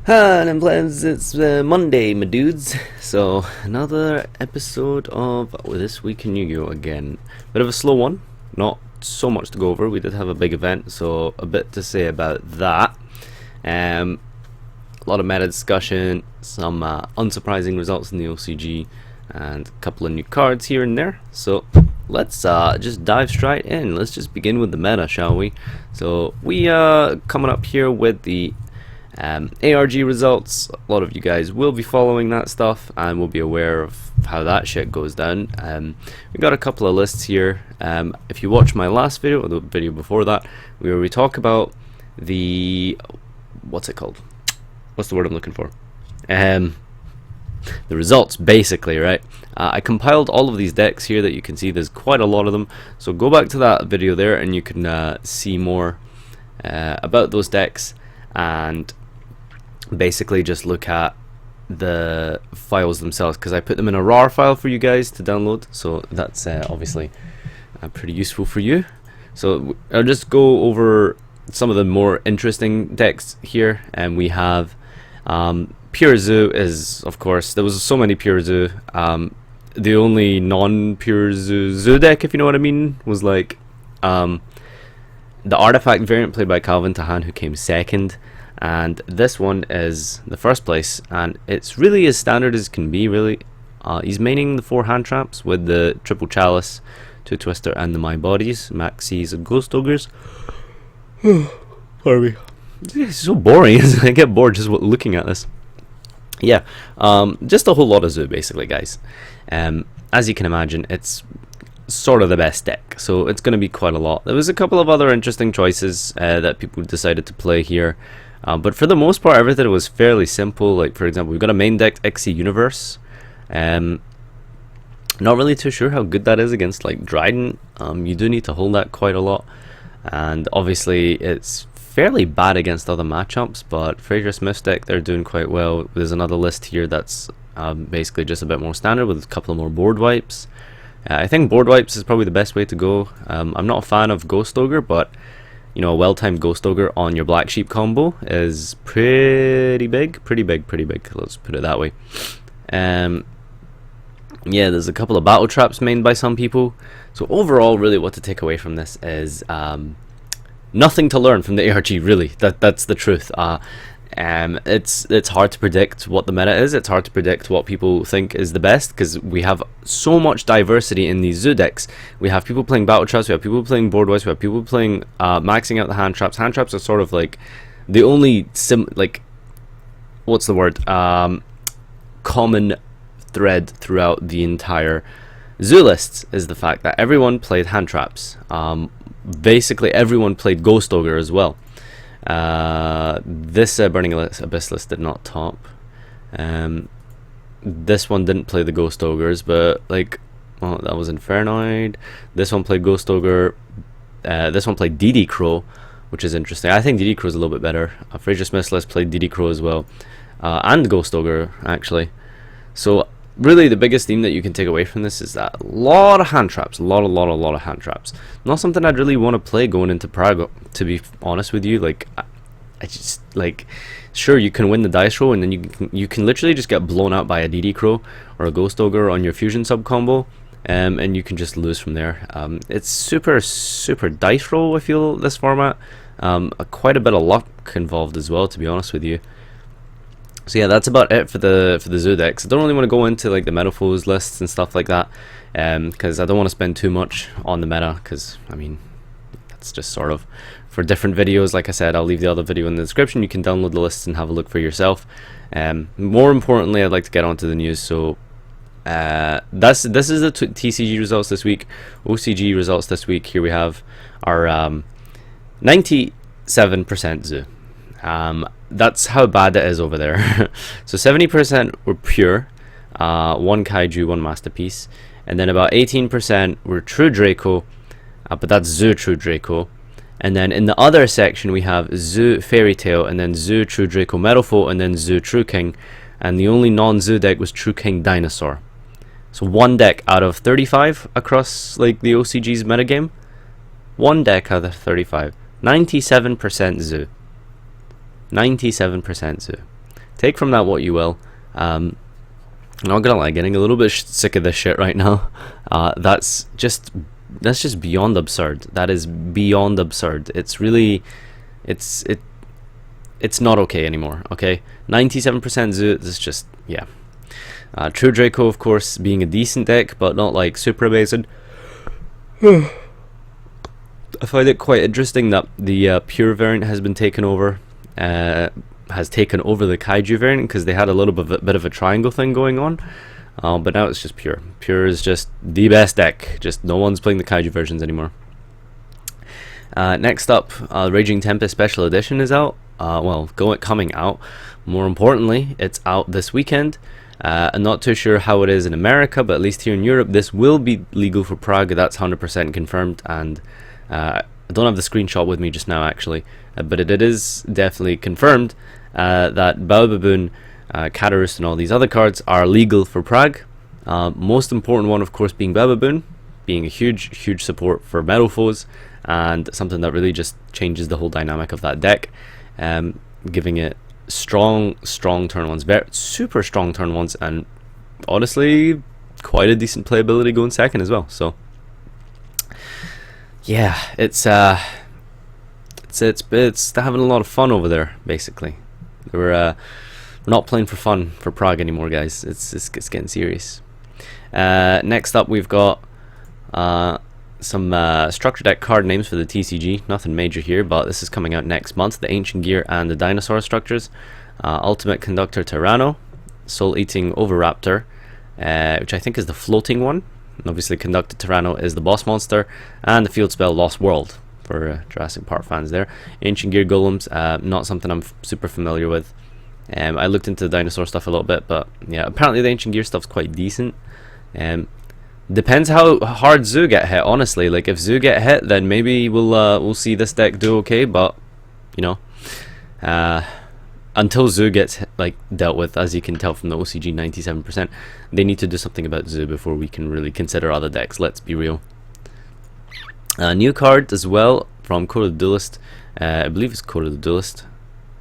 And plans, it's Monday, my dudes. So another episode of This Week in Yu-Gi-Oh! Again. Bit of a slow one, not so much to go over. We did have a big event, so a bit to say about that. A lot of meta discussion, some unsurprising results in the OCG, and a couple of new cards here and there. So let's just dive straight in. Let's just begin with the meta, shall we? So we coming up here with the RNG results. A lot of you guys will be following that stuff and will be aware of how that shit goes down. We got a couple of lists here. If you watch my last video or the video before that, where we talk about the what's it called? What's the word I'm looking for? The results, basically, right? I compiled all of these decks here that you can see. There's quite a lot of them, so go back to that video there and you can see more about those decks, and basically just look at the files themselves, because I put them in a RAR file for you guys to download, so that's obviously pretty useful for you. So I'll just go over some of the more interesting decks here, and we have Pure Zoo is, of course, there was so many Pure Zoo. The only non-Pure Zoo deck, if you know what I mean, was like the Artifact variant played by Calvin Tahan, who came second, and this one is the first place, and it's really as standard as can be, really. He's maining the 4 hand traps with the triple chalice, 2 twister, and the my bodies, maxis, and ghost ogres. Pardon me. It's so boring. I get bored just looking at this. Yeah, just a whole lot of Zoo, basically, guys. As you can imagine, it's sort of the best deck, so it's going to be quite a lot. There was a couple of other interesting choices that people decided to play here, but for the most part, everything was fairly simple. Like, for example, we've got a main deck, XC Universe. Not really too sure how good that is against like Dryden. You do need to hold that quite a lot, and obviously it's fairly bad against other matchups, but Fraser Smith's deck, they're doing quite well. There's another list here that's basically just a bit more standard with a couple of more board wipes. I think board wipes is probably the best way to go. I'm not a fan of Ghost Ogre, but you know, a well-timed Ghost Ogre on your Black Sheep combo is pretty big. Let's put it that way. Yeah, there's a couple of battle traps made by some people. So overall, really, what to take away from this is nothing to learn from the ARG. Really, that's the truth. It's hard to predict what the meta is. It's hard to predict what people think is the best, because we have so much diversity in these Zoo decks. We have people playing battle traps, we have people playing board wipes, we have people playing maxing out the hand traps. Hand traps are sort of like the only what's the word? Common thread throughout the entire Zoo lists is the fact that everyone played hand traps. Basically, everyone played Ghost Ogre as well. This Burning Abyss list did not top. This one didn't play the Ghost Ogres, but like, well, that was Infernoid. This one played Ghost Ogre. This one played DD Crow, which is interesting. I think DD Crow is a little bit better. Fraser Smith's list played DD Crow as well, and Ghost Ogre actually. So really, the biggest theme that you can take away from this is that a lot of hand traps, a lot of hand traps. Not something I'd really want to play going into Prague, to be honest with you. Like, I just like, sure, you can win the dice roll, and then you can literally just get blown out by a DD Crow or a Ghost Ogre on your fusion sub combo, and you can just lose from there. It's super dice roll, I feel, this format. Quite a bit of luck involved as well, to be honest with you. So yeah, that's about it for the Zoo decks. I don't really want to go into like the Metaphors lists and stuff like that, because I don't want to spend too much on the meta, because I mean, that's just sort of for different videos. Like I said, I'll leave the other video in the description. You can download the lists and have a look for yourself. More importantly, I'd like to get onto the news. So this is the TCG results this week, OCG results this week. Here we have our 97% Zoo. That's how bad it is over there. So 70% were pure, 1 Kaiju, 1 Masterpiece, and then about 18% were True Draco, but that's Zoo True Draco. And then in the other section we have Zoo Fairy Tale, and then Zoo True Draco Metalfoe, and then Zoo True King, and the only non-Zoo deck was True King Dinosaur. So one deck out of 35 across like the OCG's metagame. One deck out of 35. 97% Zoo. 97% Zoo. take from that what you will. I'm not gonna lie, getting a little bit sick of this shit right now. That's just beyond absurd. That is beyond absurd. It's really, it's not okay anymore. Okay, 97% Zoo. This is just, yeah. True Draco, of course, being a decent deck, but not like super amazing. I find it quite interesting that the pure variant has been taken over. Has taken over the Kaiju variant, because they had a little bit of a triangle thing going on, but now it's just pure. Pure is just the best deck. Just no one's playing the Kaiju versions anymore. Next up, Raging Tempest Special Edition is out. Coming out. More importantly, it's out this weekend. I'm not too sure how it is in America, but at least here in Europe, this will be legal for Prague. That's 100% confirmed, and I don't have the screenshot with me just now, actually, but it is definitely confirmed that Baobaboon, Katarus, and all these other cards are legal for Prague. Most important one, of course, being Baobaboon, being a huge support for Metal Foes, and something that really just changes the whole dynamic of that deck, giving it strong turn ones, super strong turn ones, and honestly, quite a decent playability going second as well. So yeah, it's having a lot of fun over there. Basically, we're not playing for fun for Prague anymore, guys. It's getting serious. Next up, we've got some structure deck card names for the TCG. Nothing major here, but this is coming out next month. The Ancient Gear and the Dinosaur structures. Ultimate Conductor Tyranno, Soul Eating Oviraptor, which I think is the floating one. And obviously Conductor Tyranno is the boss monster, and the field spell Lost World for Jurassic Park fans there. Ancient Gear Golems, not something I'm super familiar with. I looked into the dinosaur stuff a little bit, but yeah, apparently the Ancient Gear stuff's quite decent. Depends how hard Zoo get hit, honestly. Like, if Zoo get hit, then maybe we'll see this deck do okay, but you know, until Zoo gets dealt with, as you can tell from the OCG 97%, they need to do something about Zoo before we can really consider other decks. Let's be real. New card as well from Code of the Duelist. I believe it's Code of the Duelist,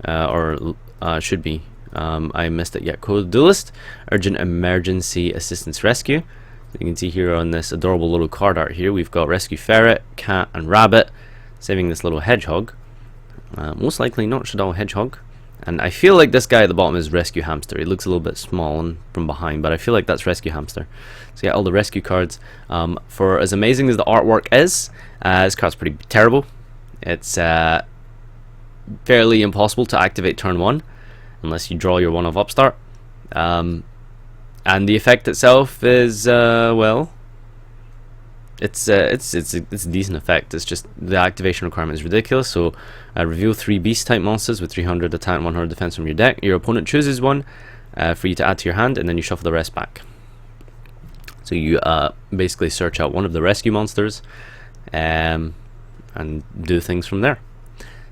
or should be. I missed it yet. Code of the Duelist, Urgent Emergency Assistance Rescue. You can see here on this adorable little card art here, we've got Rescue Ferret, Cat, and Rabbit, saving this little hedgehog. Most likely not Shadow Hedgehog. And I feel like this guy at the bottom is Rescue Hamster. He looks a little bit small from behind, but I feel like that's Rescue Hamster. So yeah, all the rescue cards. For as amazing as the artwork is, this card's pretty terrible. It's fairly impossible to activate turn 1 unless you draw your 1-of Upstart. And the effect itself is well, it's a decent effect. It's just the activation requirement is ridiculous. So reveal 3 beast type monsters with 300 attack and 100 defense from your deck. Your opponent chooses one for you to add to your hand, and then you shuffle the rest back. So you basically search out one of the rescue monsters and do things from there.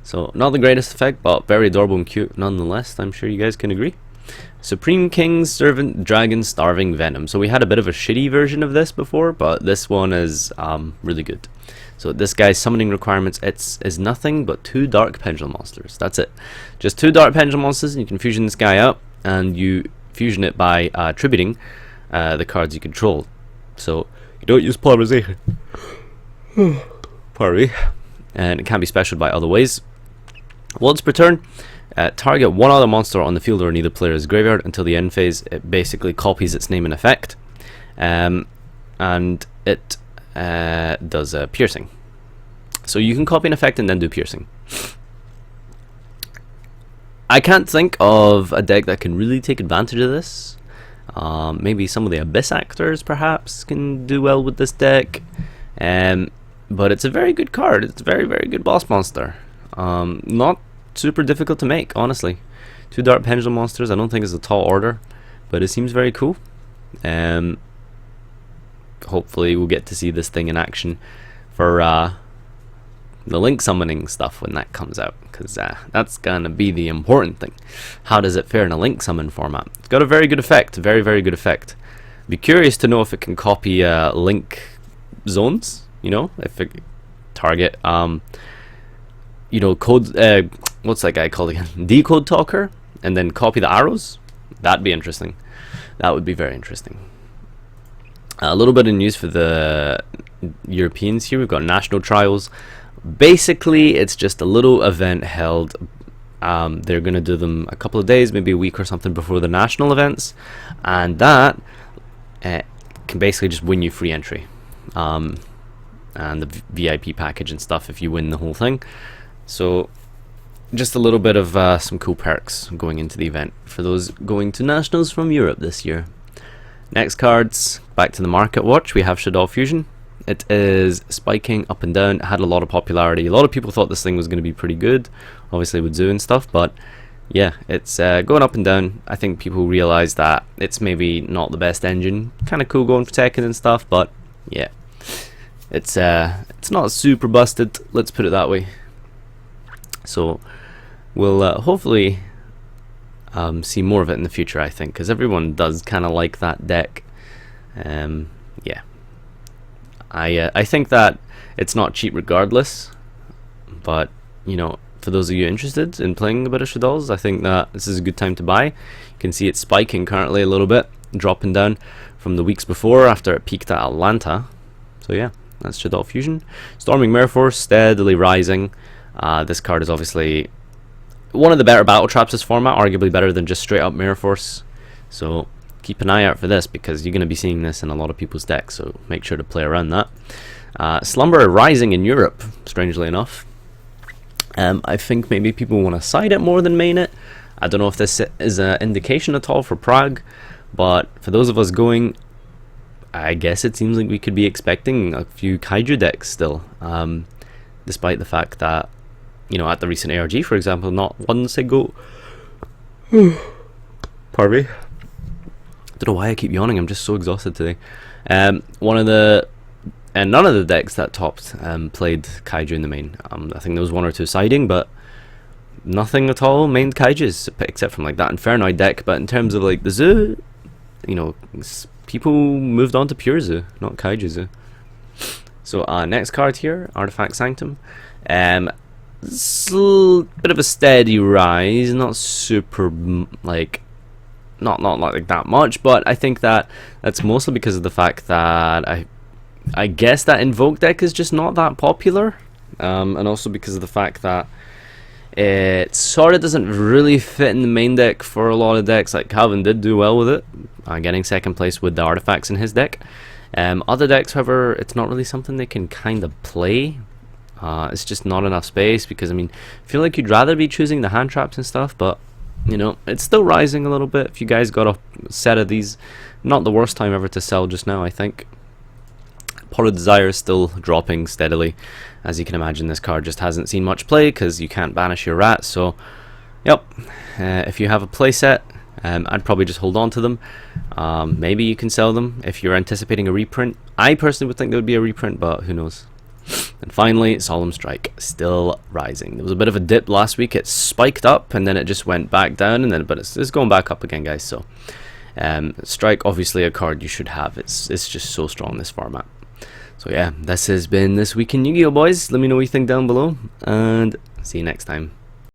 So not the greatest effect, but very adorable and cute nonetheless. I'm sure you guys can agree. Supreme King's Servant Dragon Starving Venom. So we had a bit of a shitty version of this before, but this one is really good. So this guy's summoning requirements, is nothing but 2 Dark Pendulum monsters. That's it. Just 2 Dark Pendulum monsters, and you can fusion this guy out, and you fusion it by attributing the cards you control. So you don't use polymerization. Pardon me. And it can be special by other ways. Once per turn, target one other monster on the field or in either player's graveyard until the end phase. It basically copies its name and effect, and it does piercing. So you can copy an effect and then do piercing. I can't think of a deck that can really take advantage of this. Maybe some of the Abyss Actors perhaps can do well with this deck, but it's a very good card. It's a very good boss monster. Not super difficult to make, honestly. 2 Dark Pendulum monsters, I don't think it's a tall order, but it seems very cool. Hopefully we'll get to see this thing in action for the link summoning stuff when that comes out, because that's gonna be the important thing. How does it fare in a link summon format? It's got a very good effect, very good effect. Be curious to know if it can copy link zones, you know, if it target you know, code, what's that guy called again? Decode Talker. and then copy the arrows. That'd be interesting. That would be very interesting. A little bit of news for the Europeans here. We've got national trials. Basically, it's just a little event held. They're going to do them a couple of days, maybe a week or something before the national events, and that can basically just win you free entry, and the VIP package and stuff if you win the whole thing. So just a little bit of some cool perks going into the event for those going to nationals from Europe this year. Next cards, back to the market watch. We have Shadow Fusion. It is spiking up and down. It had a lot of popularity. A lot of people thought this thing was going to be pretty good, obviously with Zoo and stuff, but yeah, it's going up and down. I think people realize that it's maybe not the best engine. Kind of cool going for Tekken and stuff, but yeah, it's not super busted, let's put it that way. So we'll hopefully see more of it in the future, I think, because everyone does kind of like that deck. Yeah, I think that it's not cheap regardless, but you know, for those of you interested in playing a bit of Shadows, I think that this is a good time to buy. You can see it's spiking currently a little bit, dropping down from the weeks before after it peaked at Atlanta. So yeah, that's Shadow Fusion. Storming Mirror Force steadily rising. This card is obviously one of the better battle traps this format, arguably better than just straight up Mirror Force. So keep an eye out for this, because you're going to be seeing this in a lot of people's decks, so make sure to play around that. Slumber rising in Europe, strangely enough. I think maybe people want to side it more than main it. I don't know if this is an indication at all for Prague, but for those of us going, I guess it seems like we could be expecting a few Kaiju decks still, despite the fact that, you know, at the recent ARG, for example, not one single pardon me, don't know why I keep yawning, I'm just so exhausted today. One of the none of the decks that topped played Kaiju in the main. I think there was one or two siding, but nothing at all mained Kaijus, except from like that Infernoid deck. But in terms of like the Zoo, you know, people moved on to pure Zoo, not Kaiju Zoo. So next card here, Artifact Sanctum. It's a bit of a steady rise, not super like not like that much, but I think that that's mostly because of the fact that I guess that Invoke deck is just not that popular, and also because of the fact that it sort of doesn't really fit in the main deck for a lot of decks. Like Calvin did do well with it, getting second place with the artifacts in his deck. Other decks, however, it's not really something they can kind of play. It's just not enough space, because I mean, I feel like you'd rather be choosing the hand traps and stuff, but you know, it's still rising a little bit. If you guys got a set of these, not the worst time ever to sell just now, I think. Pot of Desire is still dropping steadily. As you can imagine, this card just hasn't seen much play because you can't banish your rats. So, yep, if you have a playset, I'd probably just hold on to them. Maybe you can sell them if you're anticipating a reprint. I personally would think there would be a reprint, but who knows. And finally, Solemn Strike, still rising. There was a bit of a dip last week. It spiked up and then it just went back down, and then it's going back up again, guys. So, Strike, obviously a card you should have. It's just so strong, this format. So yeah, this has been This Week in Yu-Gi-Oh, boys. Let me know what you think down below, and see you next time.